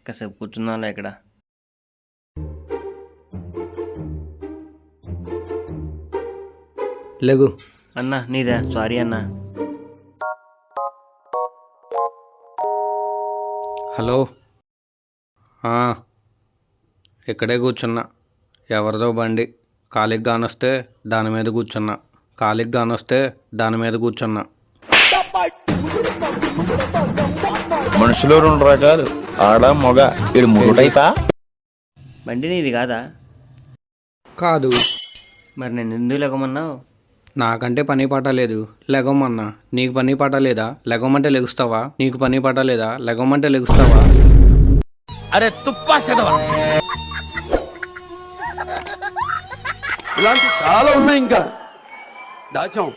కాసేపు కూర్చున్నాలే ఇక్కడ. లెగు. అన్నా నీదే, సారీ అన్నా. హలో. ఇక్కడే కూర్చున్నా. ఎవరిదో బండి కాలికి గానొస్తే దాని మీద కూర్చున్నా. కాలికి గానొస్తే దాని మీద కూర్చున్నా. మనుషులు రెండు రకాలు, ఆడ మగ. ఇది మూడు టైపా? బండి నీది కాదా? కాదు. మరి నేను ఎందుకు లేకమన్నావు? నాకంటే పని పాట లేదు, లెగమన్నా. నీకు పని పాట లేదా? లెగమంటే లెగుస్తావా? నీకు పని పాట లేదా? లెగమంటే లెగుస్తావా? అరే తుప్పా చదవా. ఇలాంటి చాలా ఉన్నాయి, ఇంకా దాచాం.